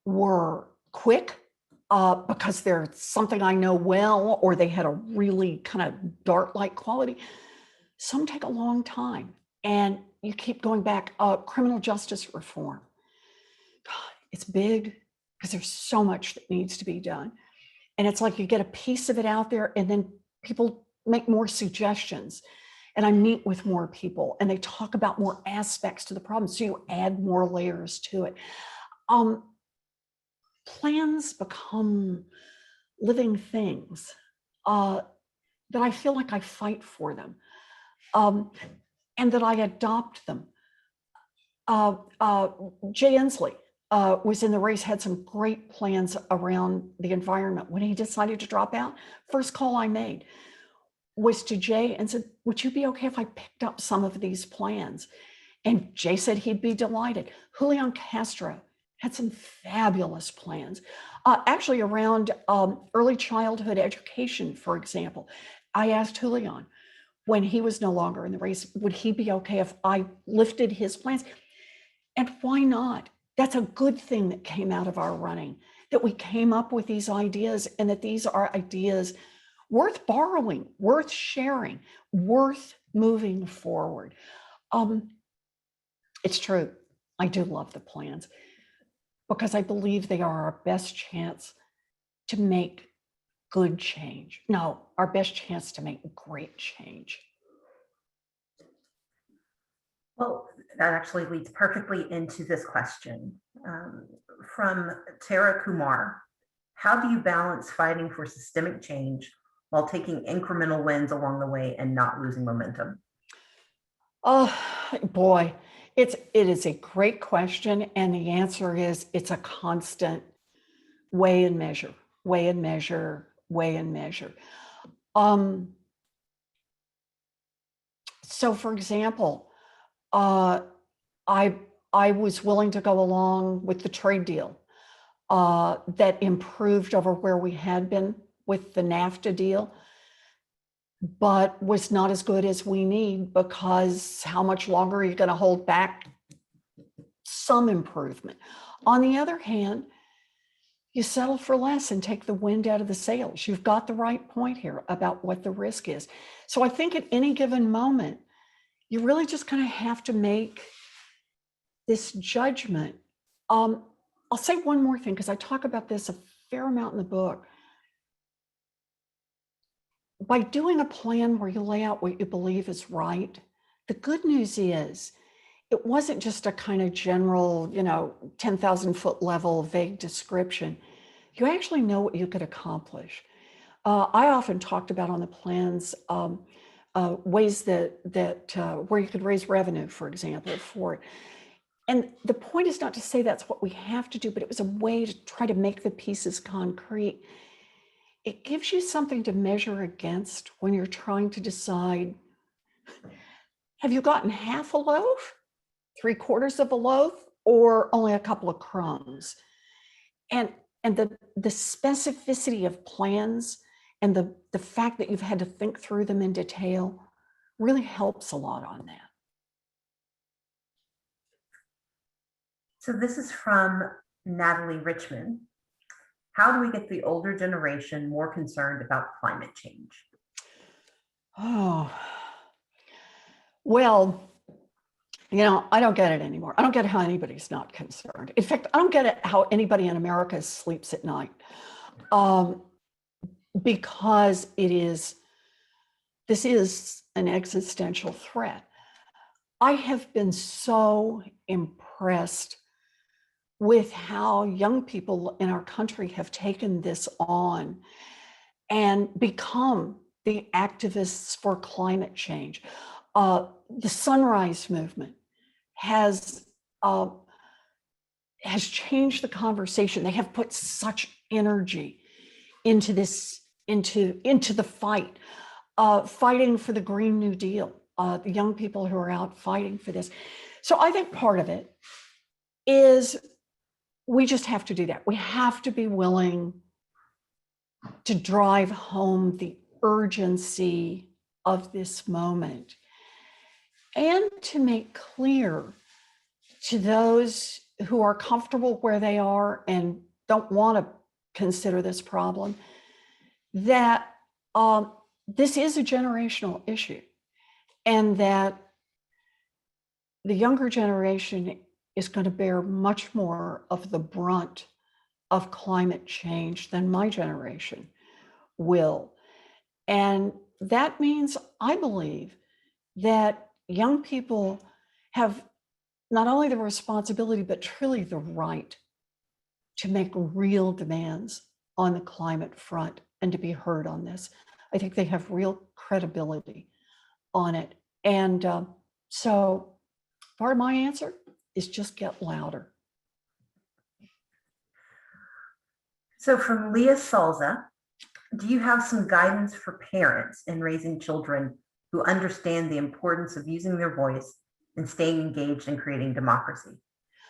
were quick because they're something I know well, or they had a really kind of dart-like quality. Some take a long time, and you keep going back. Criminal justice reform. It's big because there's so much that needs to be done. And it's like you get a piece of it out there, and then people make more suggestions. And I meet with more people, and they talk about more aspects to the problem. So you add more layers to it. Plans become living things that I feel like I fight for them, and that I adopt them. Jay Inslee was in the race, had some great plans around the environment. When he decided to drop out, first call I made was to Jay and said, would you be okay if I picked up some of these plans? And Jay said he'd be delighted. Julian Castro had some fabulous plans, actually around early childhood education, for example. I asked Julian, when he was no longer in the race, would he be okay if I lifted his plans? And why not? That's a good thing that came out of our running. that we came up with these ideas and that these are ideas worth borrowing, worth sharing, worth moving forward. It's true. I do love the plans because I believe they are our best chance to make good change. No, our best chance to make great change. Well, that actually leads perfectly into this question from Tara Kumar. How do you balance fighting for systemic change while taking incremental wins along the way and not losing momentum? Oh boy, it is a great question. And the answer is it's a constant weigh and measure, weigh and measure, weigh and measure. So for example, I was willing to go along with the trade deal that improved over where we had been with the NAFTA deal, but was not as good as we need, because how much longer are you going to hold back some improvement? On the other hand, you settle for less and take the wind out of the sails. You've got the right point here about what the risk is. So I think at any given moment, you really just kind of have to make this judgment. I'll say one more thing, because I talk about this a fair amount in the book. By doing a plan where you lay out what you believe is right, the good news is it wasn't just a kind of general, 10,000 foot level vague description. You actually know what you could accomplish. I often talked about on the plans ways that where you could raise revenue, for example, for it. And the point is not to say that's what we have to do, but it was a way to try to make the pieces concrete. It gives you something to measure against when you're trying to decide, have you gotten half a loaf, 3/4 of a loaf, or only a couple of crumbs? And the specificity of plans and the fact that you've had to think through them in detail really helps a lot on that. So this is from Natalie Richmond. How do we get the older generation more concerned about climate change? Oh, well, I don't get it anymore. I don't get how anybody's not concerned. In fact, I don't get it how anybody in America sleeps at night, because this is an existential threat. I have been so impressed with how young people in our country have taken this on and become the activists for climate change. The Sunrise Movement has changed the conversation. They have put such energy into this, into the fight, fighting for the Green New Deal. The young people who are out fighting for this. So I think part of it is we just have to do that. We have to be willing to drive home the urgency of this moment, and to make clear to those who are comfortable where they are and don't want to consider this problem that this is a generational issue, and that the younger generation is going to bear much more of the brunt of climate change than my generation will. And that means, I believe, that young people have not only the responsibility, but truly the right to make real demands on the climate front and to be heard on this. I think they have real credibility on it. And so part of my answer is just get louder. So from Leah Salza, do you have some guidance for parents in raising children who understand the importance of using their voice and staying engaged in creating democracy?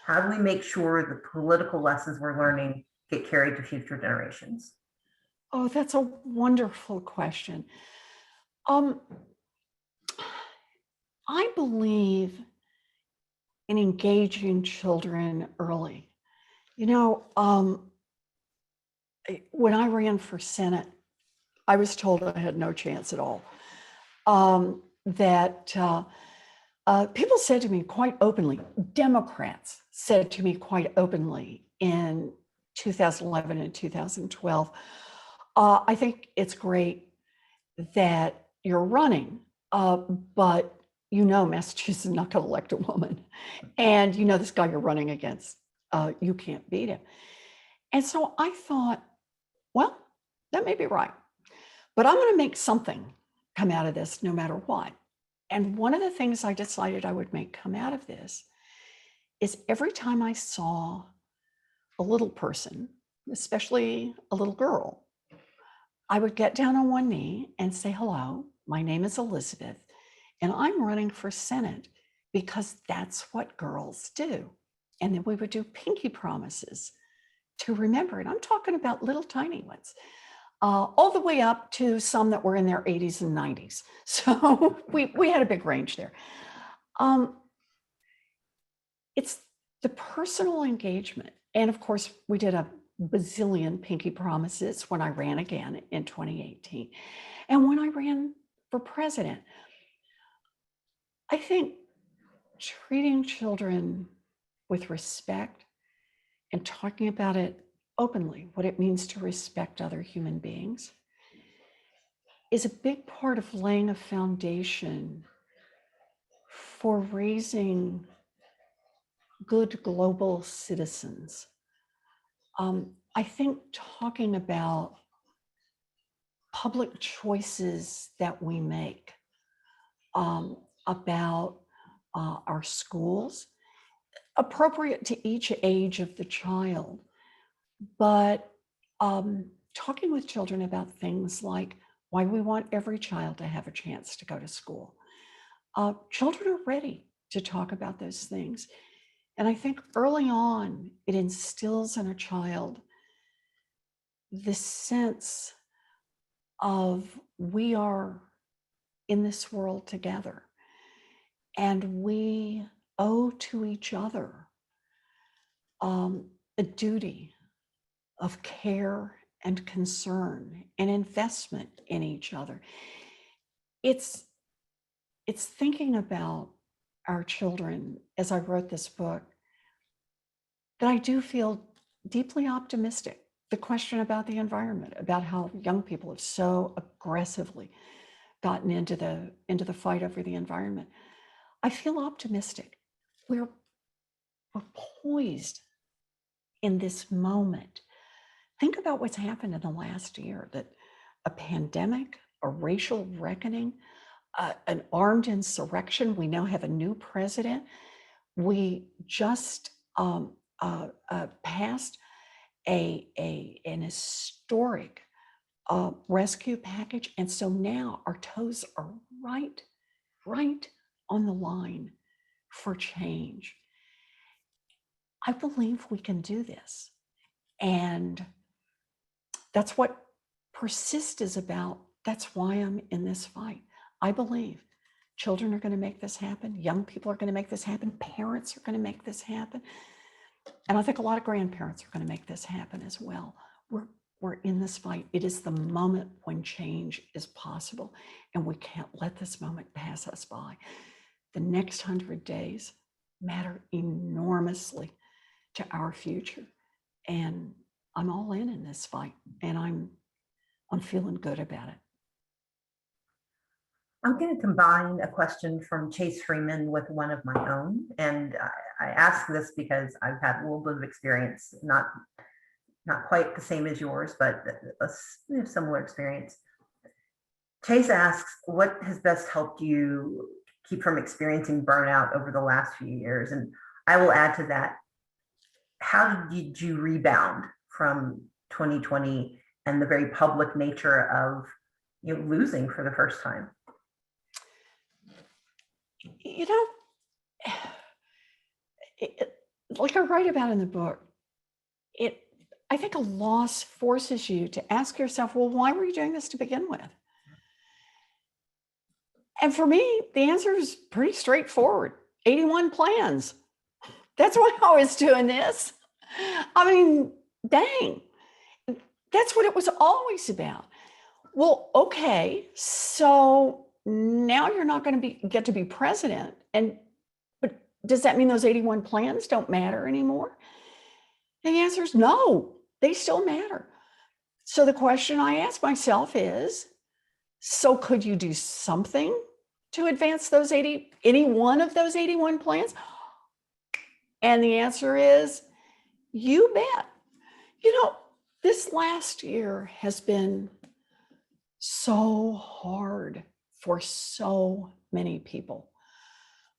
How do we make sure the political lessons we're learning get carried to future generations? Oh, that's a wonderful question. I believe in engaging children early. when I ran for Senate, I was told I had no chance at all. People said to me quite openly, Democrats said to me quite openly in 2011 and 2012, I think it's great that you're running, but Massachusetts is not going to elect a woman. And this guy you're running against, you can't beat him. And so I thought, well, that may be right, but I'm going to make something come out of this no matter what. And one of the things I decided I would make come out of this is every time I saw a little person, especially a little girl, I would get down on one knee and say, hello, my name is Elizabeth, and I'm running for Senate because that's what girls do. And then we would do pinky promises to remember it. I'm talking about little tiny ones, all the way up to some that were in their 80s and 90s. So we had a big range there. It's the personal engagement. And of course, we did a bazillion pinky promises when I ran again in 2018. And when I ran for president, I think treating children with respect and talking about it openly, what it means to respect other human beings, is a big part of laying a foundation for raising good global citizens. I think talking about public choices that we make, about our schools, appropriate to each age of the child, but talking with children about things like why we want every child to have a chance to go to school. Children are ready to talk about those things. And I think early on, it instills in a child this sense of we are in this world together, and we owe to each other a duty of care and concern and investment in each other. It's thinking about our children as I wrote this book that I do feel deeply optimistic. The question about the environment, about how young people have so aggressively gotten into the fight over the environment. I feel optimistic. We're poised in this moment. Think about what's happened in the last year, that a pandemic, a racial reckoning, an armed insurrection. We now have a new president. We just passed an historic rescue package. And so now our toes are right on the line for change. I believe we can do this. And that's what Persist is about. That's why I'm in this fight. I believe children are going to make this happen. Young people are going to make this happen. Parents are going to make this happen. And I think a lot of grandparents are going to make this happen as well. We're in this fight. It is the moment when change is possible, and we can't let this moment pass us by. The next 100 days matter enormously to our future. And I'm all in this fight, and I'm feeling good about it. I'm going to combine a question from Chase Freeman with one of my own. And I ask this because I've had a little bit of experience, not quite the same as yours, but a similar experience. Chase asks, what has best helped you keep from experiencing burnout over the last few years? And I will add to that, how did you rebound from 2020 and the very public nature of losing for the first time? Like I write about in the book, I think a loss forces you to ask yourself, well, why were you doing this to begin with? And for me, the answer is pretty straightforward. 81 plans. That's why I was doing this. I mean, dang. That's what it was always about. Well, okay, so now you're not going to get to be president. But does that mean those 81 plans don't matter anymore? And the answer is no, they still matter. So the question I ask myself is, so could you do something to advance any one of those 81 plans? And the answer is, you bet. This last year has been so hard for so many people.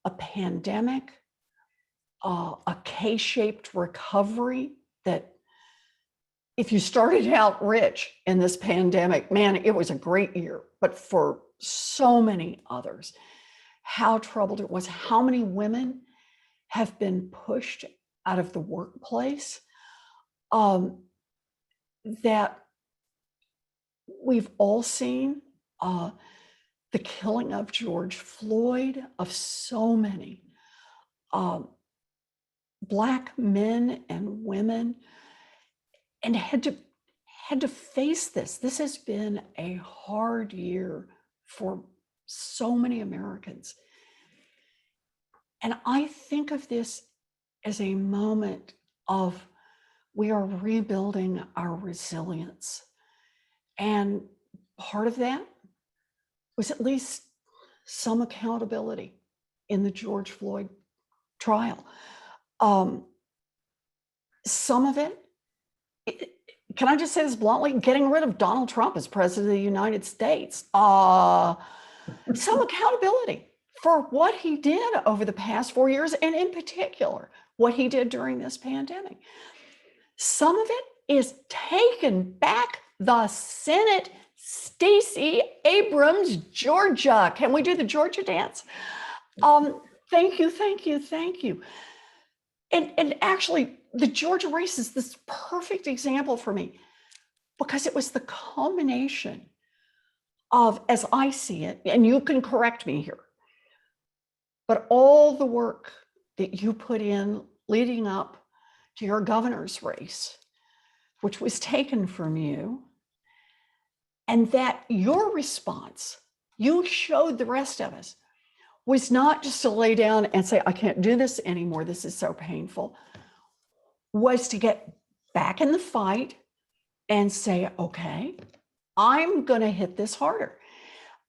A pandemic, a K-shaped recovery that if you started out rich in this pandemic, man, it was a great year. But for so many others, how troubled it was, how many women have been pushed out of the workplace, that we've all seen, the killing of George Floyd, of so many Black men and women, and had to face this. This has been a hard year for so many Americans. And I think of this as a moment of we are rebuilding our resilience. And part of that was at least some accountability in the George Floyd trial. Some of it, can I just say this bluntly, getting rid of Donald Trump as president of the United States. Some accountability for what he did over the past 4 years, and in particular, what he did during this pandemic. Some of it is taking back the Senate. Stacey, Abrams, Georgia. Can we do the Georgia dance? Thank you. And actually, the Georgia race is this perfect example for me, because it was the culmination of, as I see it, and you can correct me here, but all the work that you put in leading up to your governor's race, which was taken from you, and that your response, you showed the rest of us, was not just to lay down and say, I can't do this anymore, this is so painful, was to get back in the fight and say, okay, I'm going to hit this harder.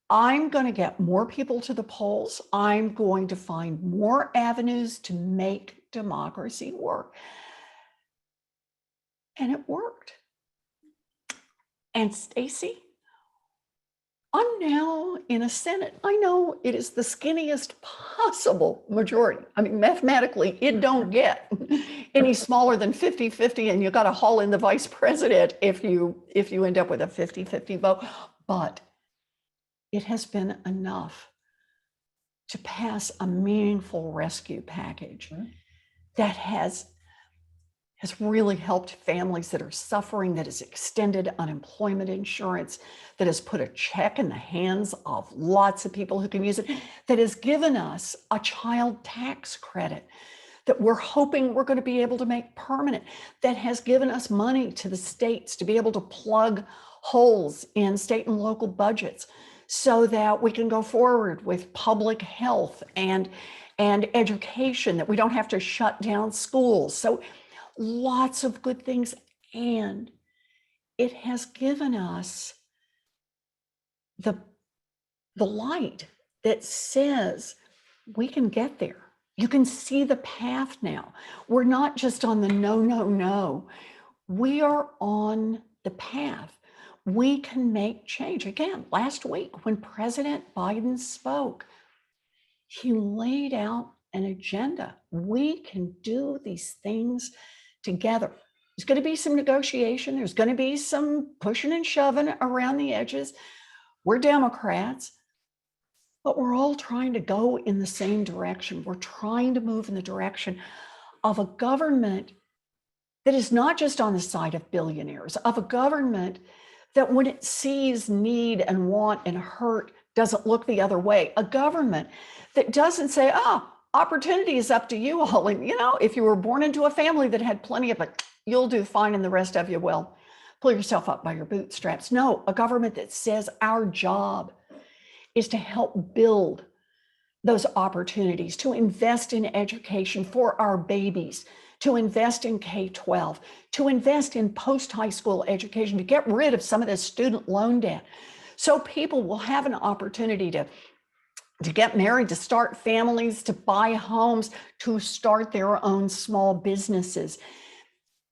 I'm going to get more people to the polls. I'm going to find more avenues to make democracy work. And it worked. And Stacey, I'm now in a Senate. I know it is the skinniest possible majority. I mean, mathematically, it don't get any smaller than 50-50, and you got to haul in the vice president if you end up with a 50-50 vote. But it has been enough to pass a meaningful rescue package that has really helped families that are suffering, that has extended unemployment insurance, that has put a check in the hands of lots of people who can use it, that has given us a child tax credit that we're hoping we're going to be able to make permanent, that has given us money to the states to be able to plug holes in state and local budgets so that we can go forward with public health and education, that we don't have to shut down schools. So lots of good things. And it has given us the light that says we can get there. You can see the path now. We're not just on the no. We are on the path. We can make change. Again, last week when President Biden spoke, he laid out an agenda. We can do these things together. There's going to be some negotiation. There's going to be some pushing and shoving around the edges. We're Democrats, but we're all trying to go in the same direction. We're trying to move in the direction of a government that is not just on the side of billionaires, of a government that when it sees need and want and hurt, doesn't look the other way. A government that doesn't say, opportunity is up to you all. And, if you were born into a family that had plenty of it, you'll do fine and the rest of you will. pull yourself up by your bootstraps. No, a government that says our job is to help build those opportunities, to invest in education for our babies, to invest in K-12, to invest in post-high school education, to get rid of some of this student loan debt. So people will have an opportunity to get married, to start families, to buy homes, to start their own small businesses.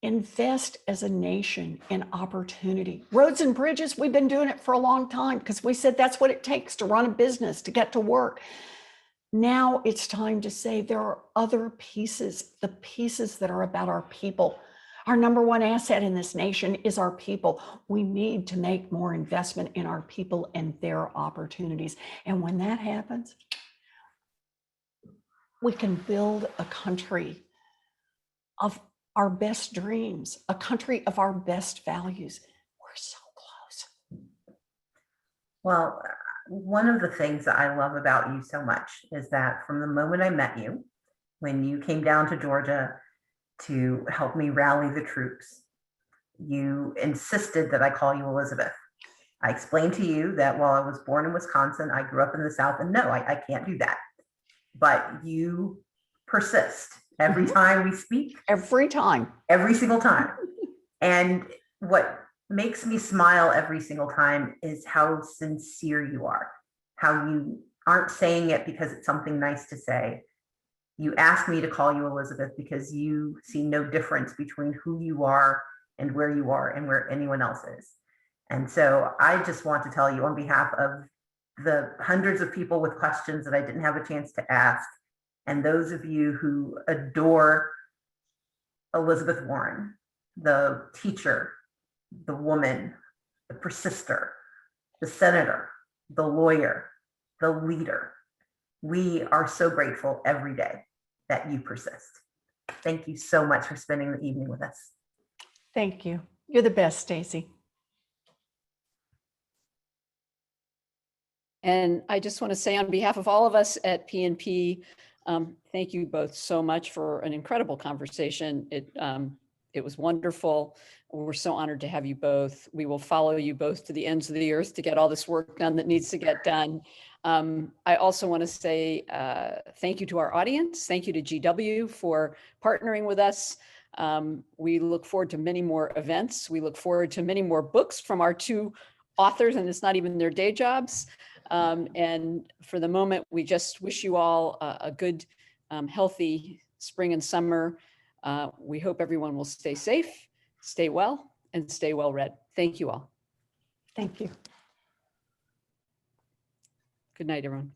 Invest as a nation in opportunity. Roads and bridges, we've been doing it for a long time because we said that's what it takes to run a business, to get to work. Now it's time to say there are other pieces, the pieces that are about our people. Our number one asset in this nation is our people. We need to make more investment in our people and their opportunities. And when that happens, we can build a country of our best dreams, a country of our best values. We're so close. Well, one of the things that I love about you so much is that from the moment I met you, when you came down to Georgia to help me rally the troops, you insisted that I call you Elizabeth. I explained to you that while I was born in Wisconsin, I grew up in the South, and no, I can't do that. But you persist every time we speak. Every time. Every single time. And what makes me smile every single time is how sincere you are, how you aren't saying it because it's something nice to say. You asked me to call you Elizabeth because you see no difference between who you are and where anyone else is. And so I just want to tell you on behalf of the hundreds of people with questions that I didn't have a chance to ask, and those of you who adore Elizabeth Warren, the teacher, the woman, the persister, the senator, the lawyer, the leader, we are so grateful every day that you persist. Thank you so much for spending the evening with us. Thank you. You're the best, Stacey. And I just want to say on behalf of all of us at PNP, thank you both so much for an incredible conversation. It was wonderful. We're so honored to have you both. We will follow you both to the ends of the earth to get all this work done that needs to get done. I also want to say thank you to our audience. Thank you to GW for partnering with us. We look forward to many more events. We look forward to many more books from our two authors, and it's not even their day jobs. And for the moment, we just wish you all a good, healthy spring and summer. We hope everyone will stay safe, stay well, and stay well read. Thank you all. Thank you. Good night, everyone.